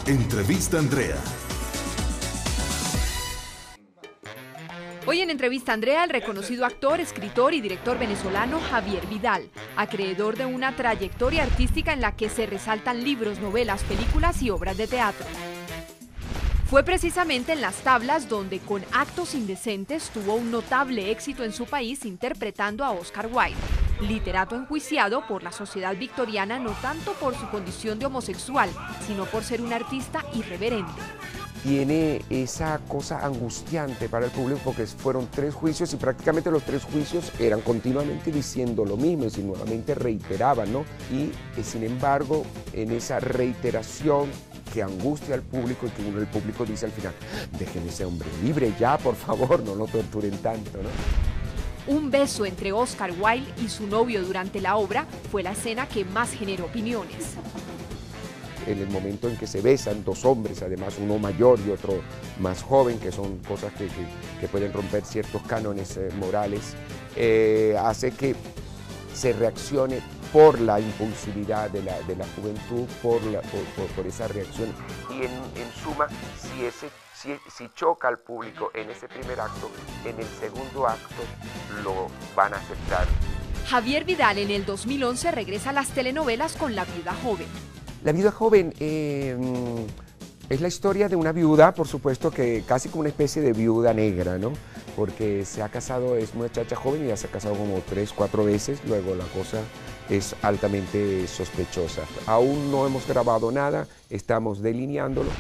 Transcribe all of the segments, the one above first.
Entrevista Andrea. Hoy en Entrevista Andrea, el reconocido actor, escritor y director venezolano Javier Vidal, acreedor de una trayectoria artística en la que se resaltan libros, novelas, películas y obras de teatro. Fue precisamente en las tablas donde con Actos Indecentes tuvo un notable éxito en su país interpretando a Oscar Wilde, literato enjuiciado por la sociedad victoriana no tanto por su condición de homosexual, sino por ser un artista irreverente. Tiene esa cosa angustiante para el público porque fueron 3 juicios y prácticamente los 3 juicios eran continuamente diciendo lo mismo, y nuevamente reiteraban, ¿no? Y sin embargo, en esa reiteración que angustia al público y que el público dice al final, dejen ese hombre libre ya, por favor, no lo torturen tanto, ¿no? Un beso entre Oscar Wilde y su novio durante la obra fue la escena que más generó opiniones. En el momento en que se besan 2 hombres, además uno mayor y otro más joven, que son cosas que pueden romper ciertos cánones morales, hace que se reaccione por la impulsividad de la juventud, por esa reacción. Y en suma, si choca al público en ese primer acto, en el segundo acto lo van a aceptar. Javier Vidal en el 2011 regresa a las telenovelas con La viuda joven. La viuda joven es la historia de una viuda, por supuesto, que casi como una especie de viuda negra, ¿no? Porque se ha casado, es una muchacha joven y ya se ha casado como 3, 4 veces, luego la cosa es altamente sospechosa. Aún no hemos grabado nada, estamos delineándolo.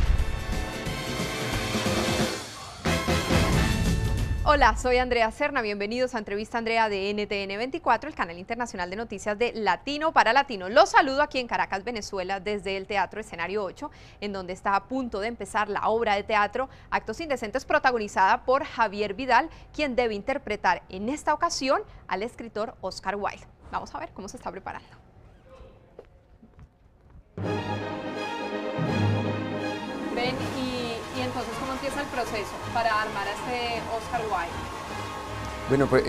Hola, soy Andrea Serna, bienvenidos a Entrevista Andrea de NTN 24, el canal internacional de noticias de Latino para Latino. Los saludo aquí en Caracas, Venezuela, desde el Teatro Escenario 8, en donde está a punto de empezar la obra de teatro Actos Indecentes, protagonizada por Javier Vidal, quien debe interpretar en esta ocasión al escritor Oscar Wilde. Vamos a ver cómo se está preparando. Ven y entonces, ¿cómo empieza el proceso para armar a este Oscar Wilde? Bueno, pues,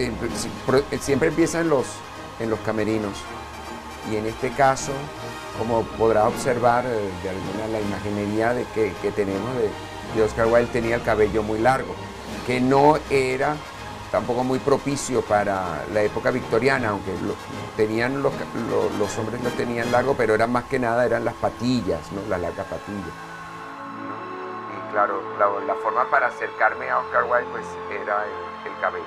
siempre empieza en los camerinos, y en este caso, como podrá observar de alguna la imaginería que tenemos de Oscar Wilde, tenía el cabello muy largo, que no era tampoco muy propicio para la época victoriana, aunque los hombres lo tenían largo, pero eran más que nada eran las patillas, ¿no? Las largas patillas. Y claro, la forma para acercarme a Oscar Wilde pues era el cabello.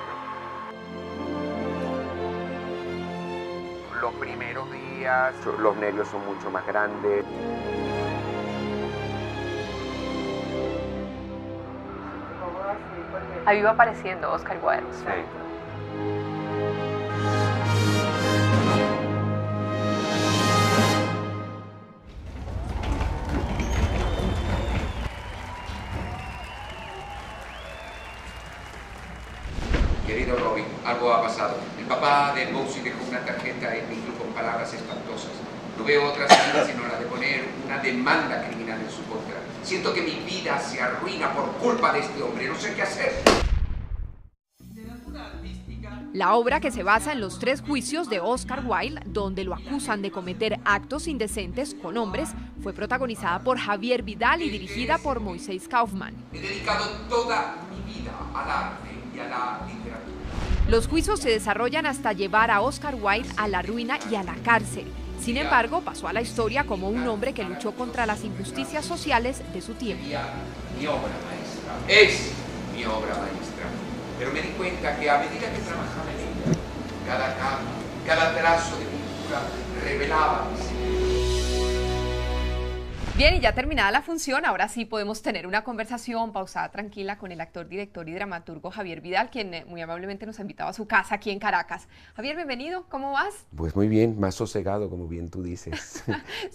Los primeros días los nervios son mucho más grandes. Ahí va apareciendo Oscar Wilde. Sí. Querido Robin, algo ha pasado. El papá de Bosie dejó una tarjeta en mi club con palabras espantosas. No veo otra salida sino la de poner una demanda criminal en su contra. Siento que mi vida se arruina por culpa de este hombre. No sé qué hacer. La obra, que se basa en los 3 juicios de Oscar Wilde, donde lo acusan de cometer actos indecentes con hombres, fue protagonizada por Javier Vidal y dirigida por Moisés Kaufman. He dedicado toda mi vida al arte y a la literatura. Los juicios se desarrollan hasta llevar a Oscar Wilde a la ruina y a la cárcel. Sin embargo, pasó a la historia como un hombre que luchó contra las injusticias sociales de su tiempo. Mi obra maestra es mi obra maestra. Pero me di cuenta que a medida que trabajaba en ella, cada cambio, cada trazo de pintura revelaba mi secreto. Bien, y ya terminada la función, ahora sí podemos tener una conversación pausada, tranquila, con el actor, director y dramaturgo Javier Vidal, quien muy amablemente nos ha invitado a su casa aquí en Caracas. Javier, bienvenido, ¿cómo vas? Pues muy bien, más sosegado, como bien tú dices.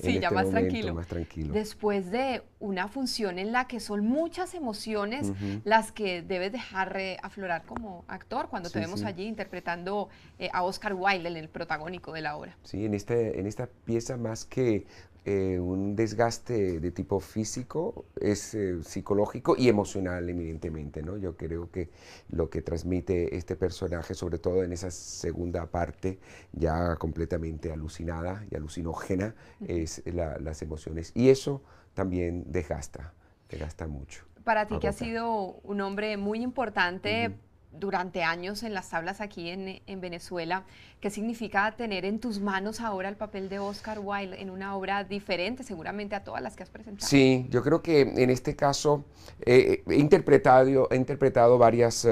Sí, ya más tranquilo. Más tranquilo. Después de una función en la que son muchas emociones las que debes dejar aflorar como actor cuando te vemos allí interpretando a Oscar Wilde, el protagónico de la obra. Sí, en esta pieza, más que un desgaste de tipo físico, es psicológico y emocional, evidentemente, ¿no? Yo creo que lo que transmite este personaje, sobre todo en esa segunda parte, ya completamente alucinada y alucinógena, es las emociones. Y eso también desgasta mucho. Para ti, que has sido un hombre muy importante durante años en las tablas aquí en Venezuela, ¿qué significa tener en tus manos ahora el papel de Oscar Wilde en una obra diferente seguramente a todas las que has presentado? Sí, yo creo que en este caso he interpretado varios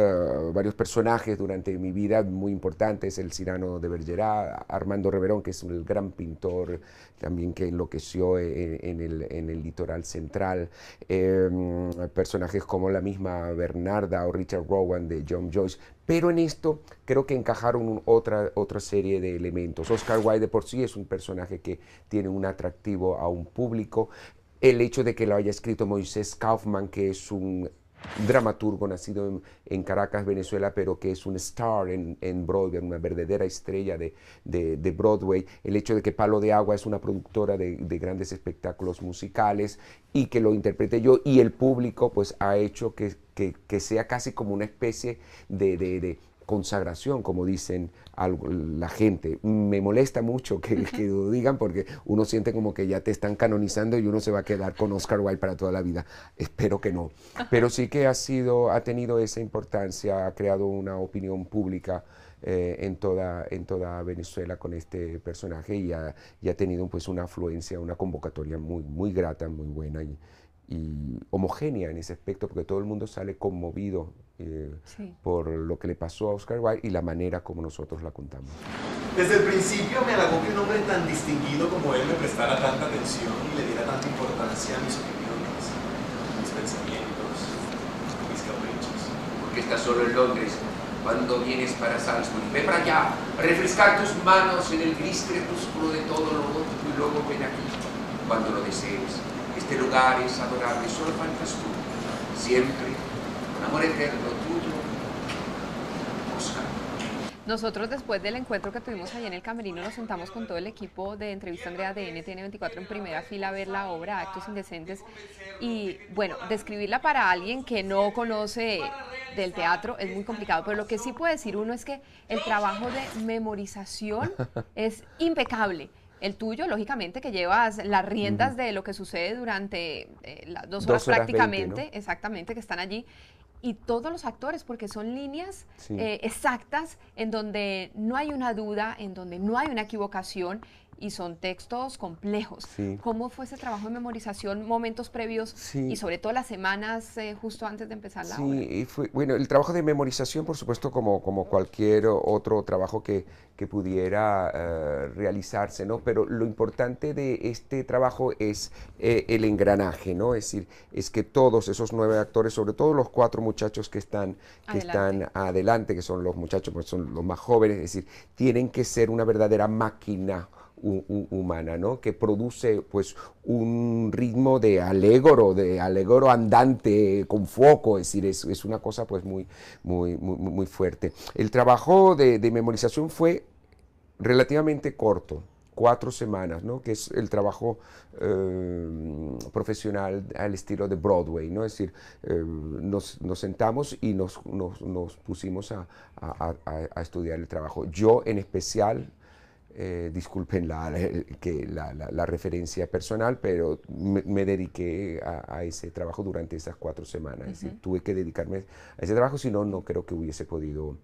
personajes durante mi vida muy importantes: el Cyrano de Bergerac, Armando Reverón, que es un gran pintor también que enloqueció en el litoral central, personajes como la misma Bernarda o Richard Rowan de John Joyce. Pero en esto creo que encajaron otra serie de elementos. Oscar Wilde de por sí es un personaje que tiene un atractivo a un público. El hecho de que lo haya escrito Moisés Kaufman, que es un dramaturgo nacido en Caracas, Venezuela, pero que es un star en Broadway, una verdadera estrella de Broadway. El hecho de que Palo de Agua es una productora de grandes espectáculos musicales y que lo interprete yo, y el público pues ha hecho que sea casi como una especie de consagración, como dicen la gente. Me molesta mucho que lo digan, porque uno siente como que ya te están canonizando y uno se va a quedar con Oscar Wilde para toda la vida. Espero que no. Pero sí que ha tenido esa importancia, ha creado una opinión pública en toda Venezuela con este personaje, y ha tenido pues una afluencia, una convocatoria muy grata, muy buena y homogénea en ese aspecto, porque todo el mundo sale conmovido por lo que le pasó a Oscar Wilde y la manera como nosotros la contamos. Desde el principio me halagó que un hombre tan distinguido como él me prestara tanta atención y le diera tanta importancia a mis opiniones, a mis pensamientos, a mis caprichos. Porque estás solo en Londres cuando vienes para Salisbury. Ve para allá, a refrescar tus manos en el gris crepúsculo de todo lo gótico, y luego ven aquí cuando lo desees. Este lugar es adorable, solo faltas tú. Siempre, con amor eterno tuyo, Oscar. Nosotros, después del encuentro que tuvimos allá en el camerino, nos sentamos con todo el equipo de Entrevista Andrea de NTN24 en primera fila a ver la obra Actos Indecentes. Y bueno, describirla para alguien que no conoce del teatro es muy complicado, pero lo que sí puede decir uno es que el trabajo de memorización es impecable. El tuyo, lógicamente, que llevas las riendas de lo que sucede durante las 2 horas prácticamente, 20, ¿no? Exactamente, que están allí. Y todos los actores, porque son líneas exactas en donde no hay una duda, en donde no hay una equivocación, y son textos complejos. Sí. ¿Cómo fue ese trabajo de memorización, momentos previos y sobre todo las semanas justo antes de empezar la obra? Sí, bueno, el trabajo de memorización, por supuesto, como cualquier otro trabajo que pudiera realizarse, ¿no? Pero lo importante de este trabajo es el engranaje, ¿no? Es decir, es que todos esos 9 actores, sobre todo los 4 muchachos que están adelante, que son los muchachos, pues son los más jóvenes, es decir, tienen que ser una verdadera máquina humana, ¿no? Que produce pues un ritmo de alegoro andante con foco, es decir, es una cosa pues muy fuerte. El trabajo de memorización fue relativamente corto, 4 semanas, ¿no? Que es el trabajo profesional al estilo de Broadway, ¿no? Es decir, nos sentamos y nos pusimos a estudiar el trabajo. Yo en especial, disculpen la referencia personal, pero me dediqué a ese trabajo durante esas 4 semanas. Es decir, tuve que dedicarme a ese trabajo, si no, no creo que hubiese podido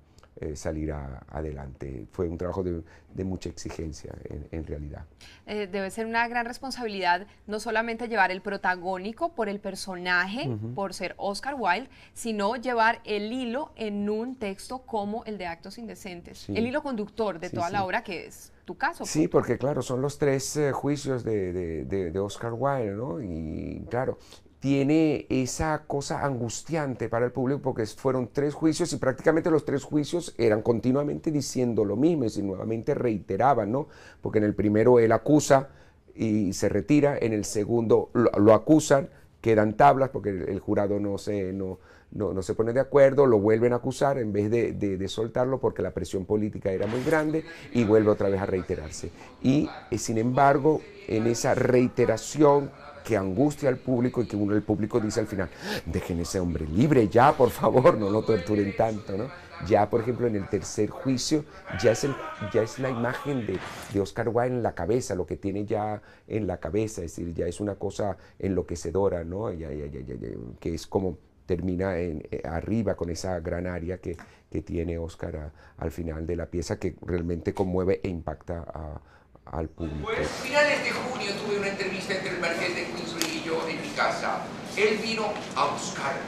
salir adelante. Fue un trabajo de mucha exigencia en realidad. Debe ser una gran responsabilidad no solamente llevar el protagónico por el personaje, por ser Oscar Wilde, sino llevar el hilo en un texto como el de Actos Indecentes, Sí. el hilo conductor de toda la obra, que es tu caso. Sí, porque claro, son los 3 juicios de Oscar Wilde, ¿no? Y claro, tiene esa cosa angustiante para el público, porque fueron 3 juicios y prácticamente los 3 juicios eran continuamente diciendo lo mismo, es decir, nuevamente reiteraban, ¿no? Porque en el primero él acusa y se retira, en el segundo lo acusan, quedan tablas porque el jurado no se pone de acuerdo, lo vuelven a acusar en vez de soltarlo porque la presión política era muy grande, y vuelve otra vez a reiterarse. Y sin embargo, en esa reiteración que angustia al público y que el público dice al final, dejen ese hombre libre ya, por favor, no lo torturen tanto, ¿no? Ya, por ejemplo, en el tercer juicio, ya es la imagen de Oscar Wilde en la cabeza, lo que tiene ya en la cabeza, es decir, ya es una cosa enloquecedora, ¿no? Que es como termina arriba con esa gran área que tiene Oscar al final de la pieza, que realmente conmueve e impacta al público. Pues finales de junio tuve una entrevista entre el marqués de Queensrÿche y yo en mi casa. Él vino a buscarme,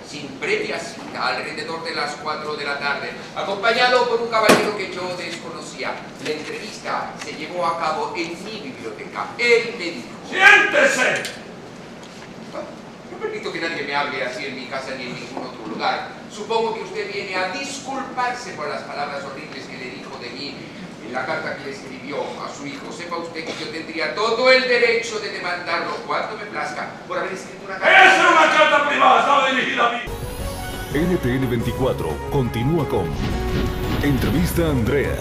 sin previa cita, alrededor de las 4 de la tarde, acompañado por un caballero que yo desconocía. La entrevista se llevó a cabo en mi biblioteca. Él me dijo: ¡Siéntese! No permito que nadie me hable así en mi casa ni en ningún otro lugar. Supongo que usted viene a disculparse por las palabras horribles que le dijo de mí en la carta que le escribió a su hijo. Sepa usted que yo tendría todo el derecho de demandarlo cuando me plazca por haber escrito una carta. ¡Esa es una carta privada! ¡Estaba dirigida a mí! NTN 24 continúa con Entrevista a Andrea.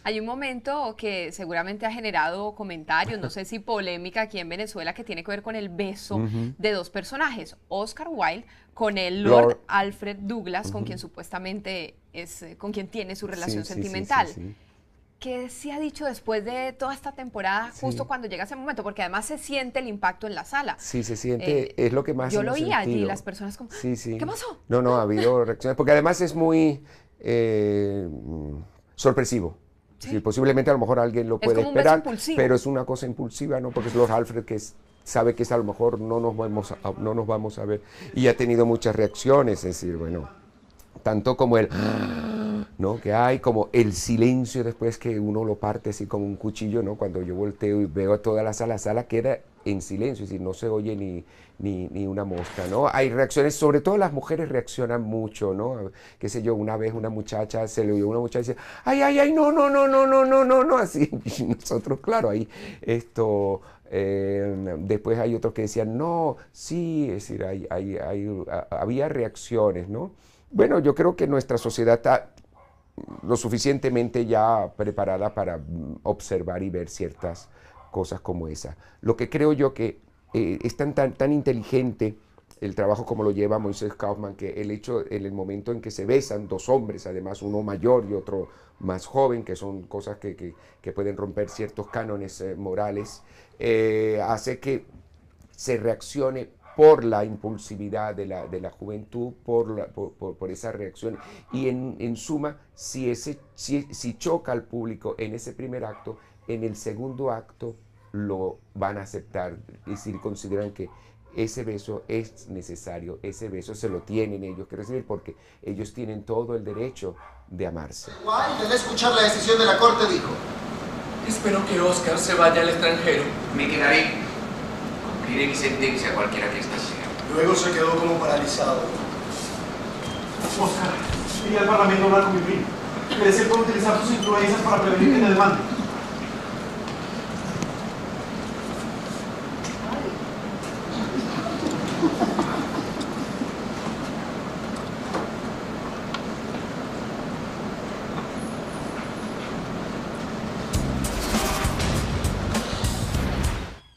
Hay un momento que seguramente ha generado comentarios, no sé si polémica aquí en Venezuela, que tiene que ver con el beso de dos personajes. Oscar Wilde con el Lord Alfred Douglas, con quien supuestamente es con quien tiene su relación sentimental. ¿Qué se ha dicho después de toda esta temporada, justo cuando llega ese momento? Porque además se siente el impacto en la sala. Sí, se siente, es lo que más yo lo hemos oí allí, sentido. las personas como, ¿qué pasó? No, ha habido reacciones, porque además es muy sorpresivo. Sí, posiblemente a lo mejor alguien lo puede esperar, pero es una cosa impulsiva, ¿no? Porque es Lord Alfred que sabe que a lo mejor no nos vamos a ver. Y ha tenido muchas reacciones, es decir, bueno, tanto como el, ¿no? Que hay, como el silencio después que uno lo parte así como un cuchillo, ¿no? Cuando yo volteo y veo toda la sala queda en silencio, es decir, no se oye ni una mosca, ¿no? Hay reacciones, sobre todo las mujeres reaccionan mucho, ¿no? Qué sé yo, una vez una muchacha, se le oyó a una muchacha y dice, ay, no, así, y nosotros, claro, ahí, después hay otros que decían, no, sí, es decir, había reacciones, ¿no? Bueno, yo creo que nuestra sociedad está lo suficientemente ya preparada para observar y ver ciertas cosas como esa. Lo que creo yo que es tan inteligente el trabajo como lo lleva Moisés Kaufman, que el hecho, en el momento en que se besan dos hombres, además uno mayor y otro más joven, que son cosas que pueden romper ciertos cánones morales, hace que se reaccione por la impulsividad de la juventud, por esa reacción. Y en suma, si choca al público en ese primer acto, en el segundo acto lo van a aceptar, es decir, consideran que ese beso es necesario, ese beso se lo tienen ellos que recibir porque ellos tienen todo el derecho de amarse. Wilde, al escuchar la decisión de la corte, dijo: espero que Oscar se vaya al extranjero. Me quedaré. Cumpliré mi sentencia cualquiera que ésta sea. Luego se quedó como paralizado. Oscar, iría al Parlamento a hablar con mi primo. Parece que puede utilizar sus influencias para prevenir que me demande.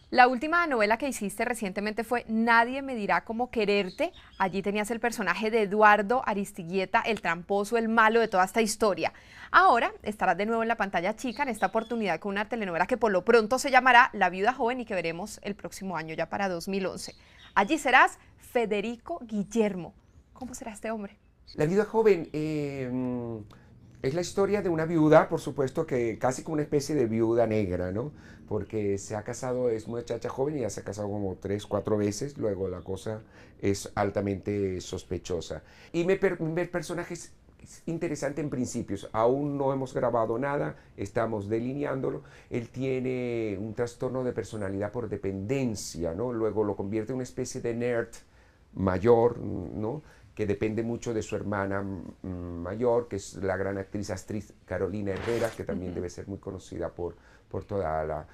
La última novela que hiciste recientemente fue Nadie me dirá cómo quererte. Allí tenías el personaje de Eduardo Aristigueta, el tramposo, el malo de toda esta historia. Ahora estarás de nuevo en la pantalla chica, en esta oportunidad con una telenovela que por lo pronto se llamará La viuda joven y que veremos el próximo año, ya para 2011. Allí serás Federico Guillermo. ¿Cómo será este hombre? La viuda joven es la historia de una viuda, por supuesto, que casi como una especie de viuda negra, ¿no? Porque se ha casado, es muchacha joven y ya se ha casado como 3, 4 veces, luego la cosa es altamente sospechosa. Y mi personaje es interesante en principios, aún no hemos grabado nada, estamos delineándolo. Él tiene un trastorno de personalidad por dependencia, ¿no? Luego lo convierte en una especie de nerd mayor, ¿no? Que depende mucho de su hermana mayor, que es la gran actriz Carolina Herrera, que también debe ser muy conocida por toda la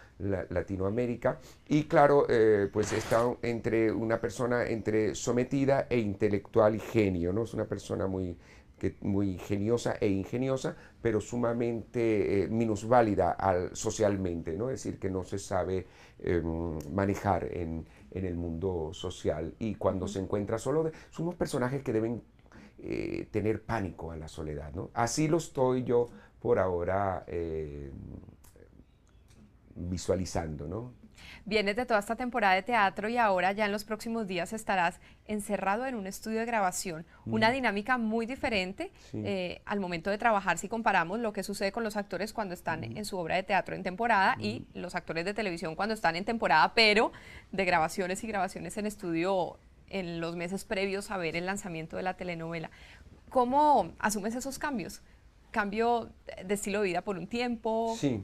Latinoamérica. Y claro, pues está entre una persona entre sometida e intelectual y genio, ¿no? Es una persona muy ingeniosa e ingeniosa, pero sumamente minusválida socialmente, ¿no? Es decir, que no se sabe manejar en el mundo social, y cuando se encuentra solo, son unos personajes que deben tener pánico a la soledad, ¿no? Así lo estoy yo por ahora visualizando, ¿no? Vienes de toda esta temporada de teatro y ahora ya en los próximos días estarás encerrado en un estudio de grabación. Una dinámica muy diferente al momento de trabajar si comparamos lo que sucede con los actores cuando están en su obra de teatro en temporada y los actores de televisión cuando están en temporada, pero de grabaciones y grabaciones en estudio en los meses previos a ver el lanzamiento de la telenovela. ¿Cómo asumes esos cambios? ¿Cambio de estilo de vida por un tiempo? Sí,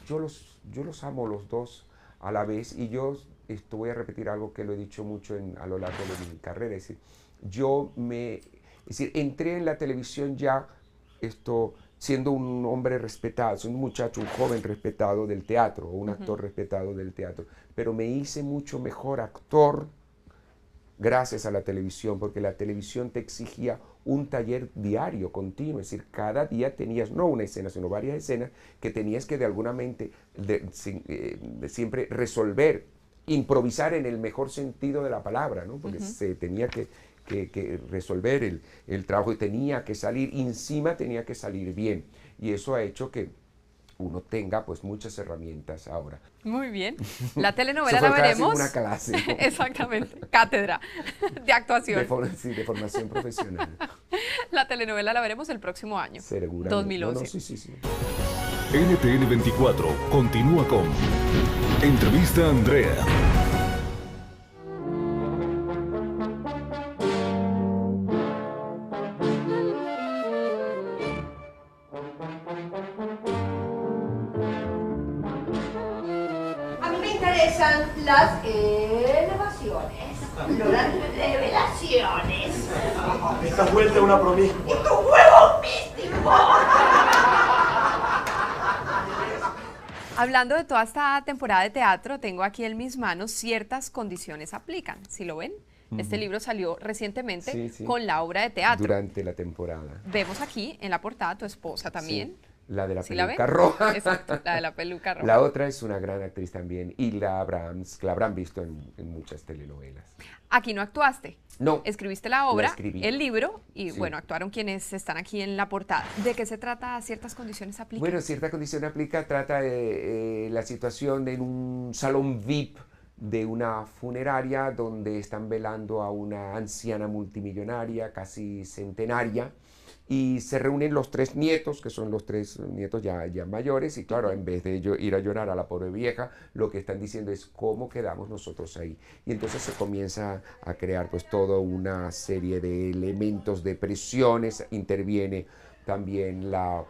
yo los amo los dos a la vez, y yo voy a repetir algo que lo he dicho mucho a lo largo de mi carrera, es decir, entré en la televisión ya siendo un hombre respetado, siendo un muchacho, un joven respetado del teatro, o un actor respetado del teatro, pero me hice mucho mejor actor gracias a la televisión, porque la televisión te exigía un taller diario, continuo, es decir, cada día tenías no una escena, sino varias escenas que tenías que de alguna mente siempre resolver, improvisar en el mejor sentido de la palabra, ¿no? Porque se tenía que resolver el trabajo, y tenía que salir, encima tenía que salir bien, y eso ha hecho que uno tenga pues muchas herramientas ahora. Muy bien. La telenovela la veremos. Una clase, ¿no? Exactamente, cátedra de actuación. De formación profesional. La telenovela la veremos el próximo año. Seguramente. 2011. Sí. NTN 24 continúa con Entrevista a Andrea. Las elevaciones, no las revelaciones. Esta vuelta es una promiscua. ¡Y tu huevo místico! Hablando de toda esta temporada de teatro, tengo aquí en mis manos Ciertas condiciones aplican. ¿Sí lo ven? Este libro salió recientemente con la obra de teatro. Durante la temporada. Vemos aquí en la portada a tu esposa también. Sí. La de la peluca roja. Exacto, la de la peluca roja. La otra es una gran actriz también, y la habrán visto en muchas telenovelas. Aquí no actuaste. No. Escribiste la obra, escribí. el libro, y bueno, actuaron quienes están aquí en la portada. ¿De qué se trata Ciertas condiciones aplican? Bueno, Ciertas condiciones aplica, trata de la situación en un salón VIP de una funeraria donde están velando a una anciana multimillonaria, casi centenaria, y se reúnen los tres nietos, que son los tres nietos ya mayores, y claro, en vez de ellos ir a llorar a la pobre vieja, lo que están diciendo es cómo quedamos nosotros ahí. Y entonces se comienza a crear pues toda una serie de elementos, de presiones. Interviene también la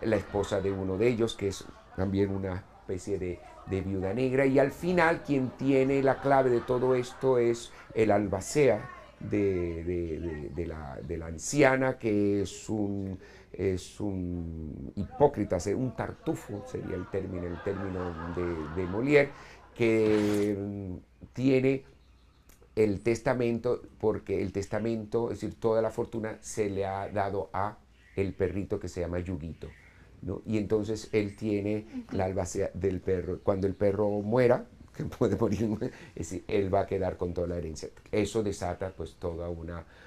esposa de uno de ellos, que es también una especie de viuda negra, y al final quien tiene la clave de todo esto es el albacea de la anciana, que es un hipócrita, un tartufo sería el término de Molière, que tiene el testamento, porque el testamento, es decir, toda la fortuna se le ha dado a el perrito que se llama Yuguito, ¿no? Y entonces él tiene la albacea del perro. Cuando el perro muera, que puede morir, es decir, él va a quedar con toda la herencia. Eso desata pues toda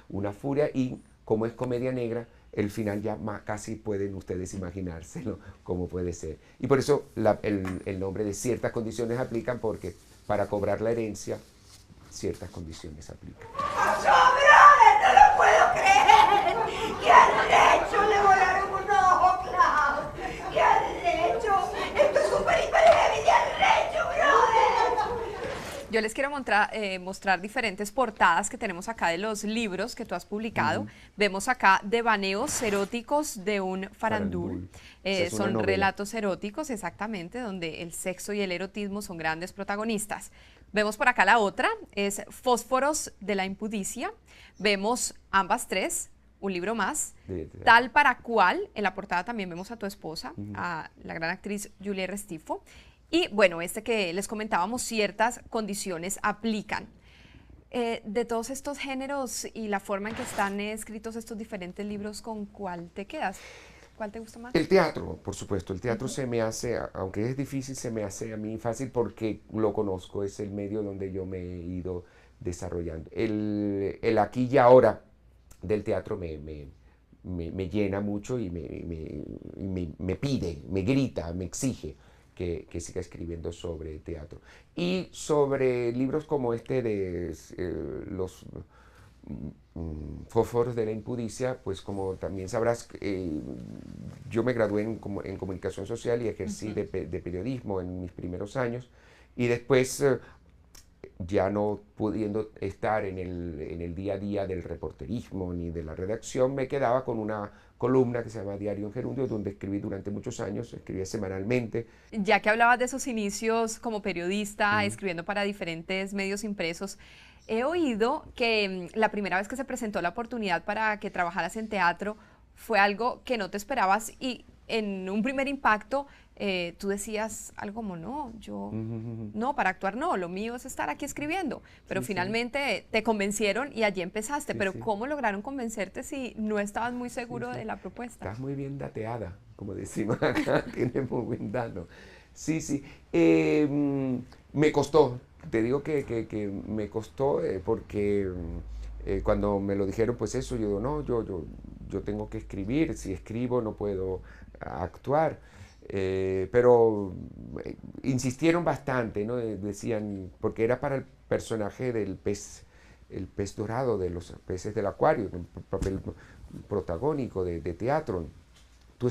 una furia, y como es comedia negra, el final ya casi pueden ustedes imaginárselo cómo puede ser. Y por eso el nombre de Ciertas condiciones aplican, porque para cobrar la herencia, ciertas condiciones aplican. ¡Brother! ¡No lo puedo creer! ¿Qué has hecho? Le volaron un ojo, Klaus. ¿Qué has hecho? Esto es súper hiper heavy de arrecho, brother. Yo les quiero mostrar diferentes portadas que tenemos acá de los libros que tú has publicado. Vemos acá devaneos eróticos de un farandul. Son relatos eróticos, exactamente, donde el sexo y el erotismo son grandes protagonistas. Vemos por acá la otra, es Fósforos de la impudicia. Vemos ambas tres, un libro más. Tal para cual, en la portada también vemos a tu esposa, a la gran actriz Julia Restifo. Y bueno, este que les comentábamos, Ciertas condiciones aplican. De todos estos géneros y la forma en que están escritos estos diferentes libros, ¿con cuál te quedas? ¿Cuál te gusta más? El teatro, por supuesto. El teatro se me hace, aunque es difícil, se me hace a mí fácil porque lo conozco, es el medio donde yo me he ido desarrollando. El aquí y ahora del teatro me llena mucho y me pide, me grita, me exige que siga escribiendo sobre teatro. Y sobre libros como este de los fósforos de la impudicia, pues como también sabrás, yo me gradué en comunicación social y ejercí de periodismo en mis primeros años, y después ya no pudiendo estar en el día a día del reporterismo ni de la redacción, me quedaba con una columna que se llama Diario en Gerundio, donde escribí durante muchos años, escribía semanalmente. Ya que hablabas de esos inicios como periodista, escribiendo para diferentes medios impresos, he oído que la primera vez que se presentó la oportunidad para que trabajaras en teatro fue algo que no te esperabas, y en un primer impacto tú decías algo como, no, yo no, para actuar no, lo mío es estar aquí escribiendo, pero finalmente te convencieron y allí empezaste. Pero ¿cómo lograron convencerte si no estabas muy seguro de la propuesta? Estás muy bien dateada, como decimos acá, tienes muy buen dato. Sí, sí, me costó, te digo que me costó porque cuando me lo dijeron, pues eso, yo digo, no, yo tengo que escribir, si escribo no puedo actuar. Pero insistieron bastante, ¿no? Decían, porque era para el personaje del pez, el pez dorado de los peces del acuario, un papel protagónico de teatro. Tú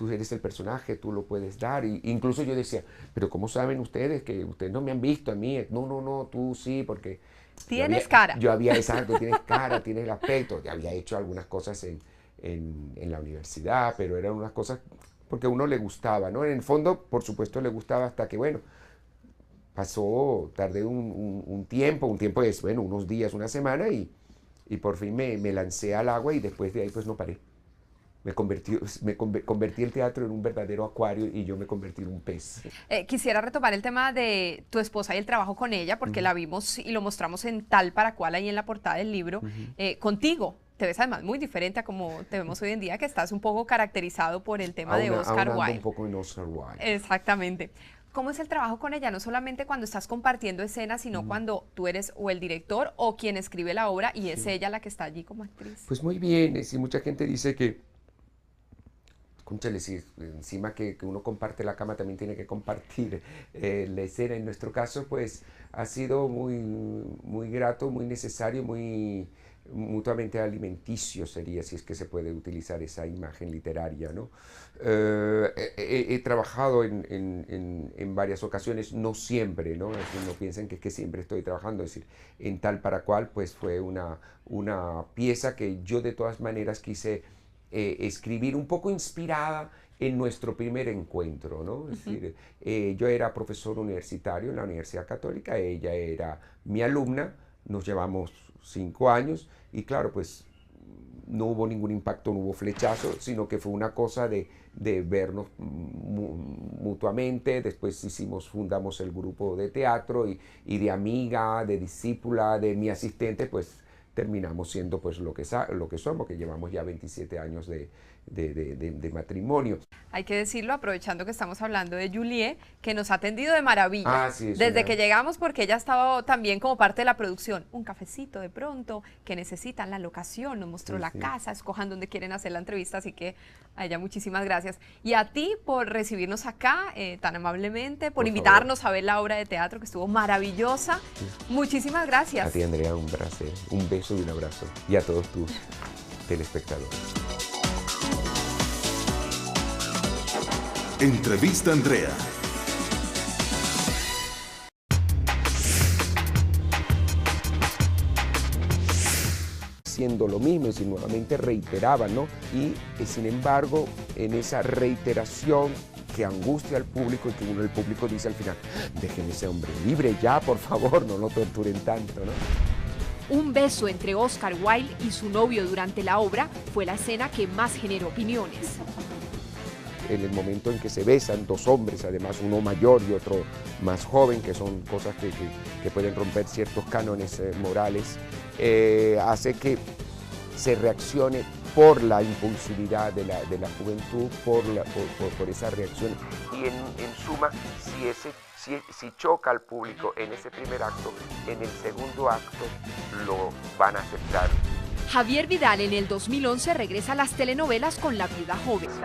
eres el personaje, tú lo puedes dar. Y incluso yo decía, pero ¿cómo saben ustedes que ustedes no me han visto a mí? No, tú sí, porque... Tienes cara. Yo había, exacto, tienes cara, tienes el aspecto. Ya había hecho algunas cosas en la universidad, pero eran unas cosas porque a uno le gustaba, ¿no? En el fondo, por supuesto, le gustaba hasta que, bueno, tardé un tiempo es, bueno, unos días, una semana, y por fin me lancé al agua, y después de ahí, pues no paré. Convertí el teatro en un verdadero acuario y yo me convertí en un pez. Quisiera retomar el tema de tu esposa y el trabajo con ella, porque la vimos y lo mostramos en Tal para Cual, ahí en la portada del libro, contigo. Te ves además muy diferente a como te vemos hoy en día, que estás un poco caracterizado por el tema de Oscar Wilde. Un poco en Oscar Wilde. Exactamente. ¿Cómo es el trabajo con ella? No solamente cuando estás compartiendo escenas, sino cuando tú eres o el director o quien escribe la obra y es ella la que está allí como actriz. Pues muy bien, mucha gente dice que, cónchale, si encima que uno comparte la cama, también tiene que compartir la escena. En nuestro caso, pues ha sido muy grato, muy necesario, muy mutuamente alimenticio sería, si es que se puede utilizar esa imagen literaria, ¿no? He trabajado en varias ocasiones, no siempre, ¿no? No piensen que siempre estoy trabajando, es decir, en Tal para Cual, pues fue una pieza que yo de todas maneras quise escribir un poco inspirada en nuestro primer encuentro, ¿no? Es decir, yo era profesor universitario en la Universidad Católica, ella era mi alumna, nos llevamos 5 años, y claro, pues no hubo ningún impacto, no hubo flechazo, sino que fue una cosa de vernos mutuamente. Después fundamos el grupo de teatro, y de amiga, de discípula, de mi asistente, pues terminamos siendo pues lo que somos, que llevamos ya 27 años de matrimonio. Hay que decirlo, aprovechando que estamos hablando de Julie, que nos ha atendido de maravilla desde que llegamos, porque ella estaba también como parte de la producción. Un cafecito de pronto, que necesitan la locación, nos mostró la casa, escojan dónde quieren hacer la entrevista, así que a ella muchísimas gracias. Y a ti por recibirnos acá tan amablemente, por invitarnos a ver la obra de teatro que estuvo maravillosa. Muchísimas gracias. A ti, Andrea, un placer, un beso y un abrazo. Y a todos tus telespectadores. Entrevista Andrea. Haciendo lo mismo, es decir, nuevamente reiteraba, ¿no? Y sin embargo, en esa reiteración que angustia al público, y que el público dice al final, dejen ese hombre libre ya, por favor, no lo torturen tanto, ¿no? Un beso entre Oscar Wilde y su novio durante la obra fue la escena que más generó opiniones. en el momento en que se besan dos hombres, además uno mayor y otro más joven, que son cosas que pueden romper ciertos cánones morales, hace que se reaccione por la impulsividad de la juventud, por esa reacción. Y en suma, si choca al público en ese primer acto, en el segundo acto lo van a aceptar. Javier Vidal en el 2011 regresa a las telenovelas con La viuda joven. Sí.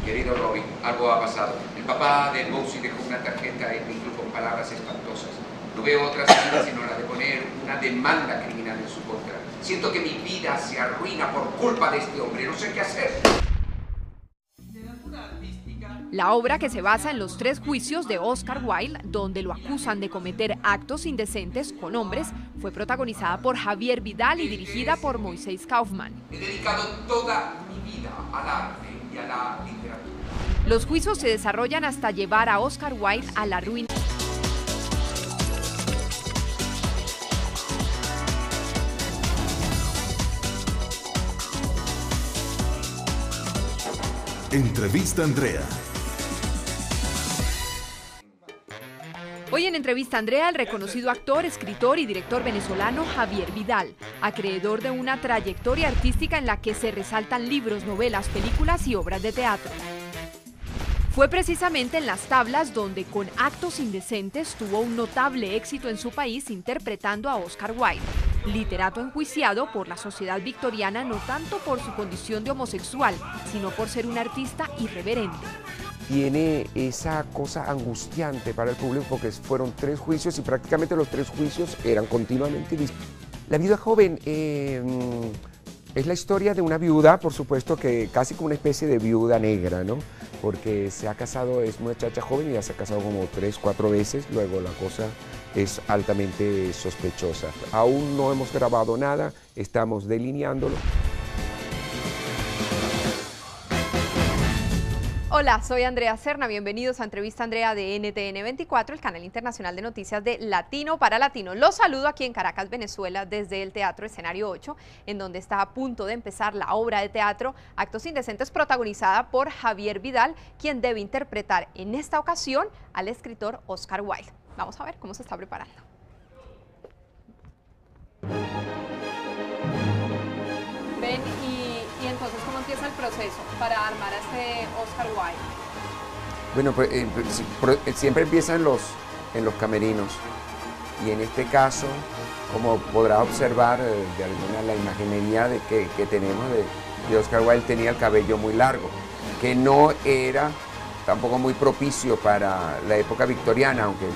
Querido Robin, algo ha pasado. El papá de Bosie dejó una tarjeta en mi grupo con palabras espantosas. No veo otra salida sino la de poner una demanda criminal en su contra. Siento que mi vida se arruina por culpa de este hombre. No sé qué hacer. La obra, que se basa en los 3 juicios de Oscar Wilde, donde lo acusan de cometer actos indecentes con hombres, fue protagonizada por Javier Vidal y dirigida por Moisés Kaufman. He dedicado toda mi vida al arte y a la literatura. Los juicios se desarrollan hasta llevar a Oscar Wilde a la ruina. Entrevista Andrea. Hoy en Entrevista Andrea, el reconocido actor, escritor y director venezolano Javier Vidal, acreedor de una trayectoria artística en la que se resaltan libros, novelas, películas y obras de teatro. Fue precisamente en las tablas donde, con actos indecentes, tuvo un notable éxito en su país interpretando a Oscar Wilde, literato enjuiciado por la sociedad victoriana no tanto por su condición de homosexual, sino por ser un artista irreverente. Tiene esa cosa angustiante para el público porque fueron 3 juicios y prácticamente los 3 juicios eran continuamente distintos. La viuda joven es la historia de una viuda, por supuesto, que casi como una especie de viuda negra, ¿no? Porque se ha casado, es muchacha joven y ya se ha casado como 3, 4 veces, luego la cosa es altamente sospechosa. Aún no hemos grabado nada, estamos delineándolo. Hola, soy Andrea Serna, bienvenidos a Entrevista Andrea de NTN 24, el canal internacional de noticias de Latino para Latino. Los saludo aquí en Caracas, Venezuela, desde el Teatro Escenario 8, en donde está a punto de empezar la obra de teatro Actos Indecentes, protagonizada por Javier Vidal, quien debe interpretar en esta ocasión al escritor Oscar Wilde. Vamos a ver cómo se está preparando. Ven y entonces, ¿cómo empieza el proceso para armar a este Oscar Wilde? Bueno, pues siempre empieza en los camerinos y en este caso, como podrás observar de alguna la imaginería que tenemos de Oscar Wilde, tenía el cabello muy largo, que no era tampoco muy propicio para la época victoriana, aunque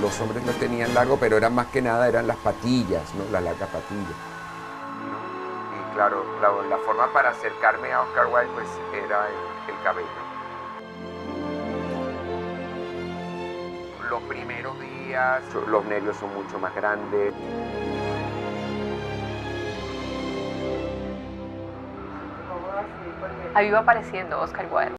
los hombres lo tenían largo, pero eran más que nada eran las patillas, ¿no? Las largas patillas. Y claro, la forma para acercarme a Oscar Wilde pues era el cabello. Los primeros días los nervios son mucho más grandes. Ahí va apareciendo Oscar Wilde.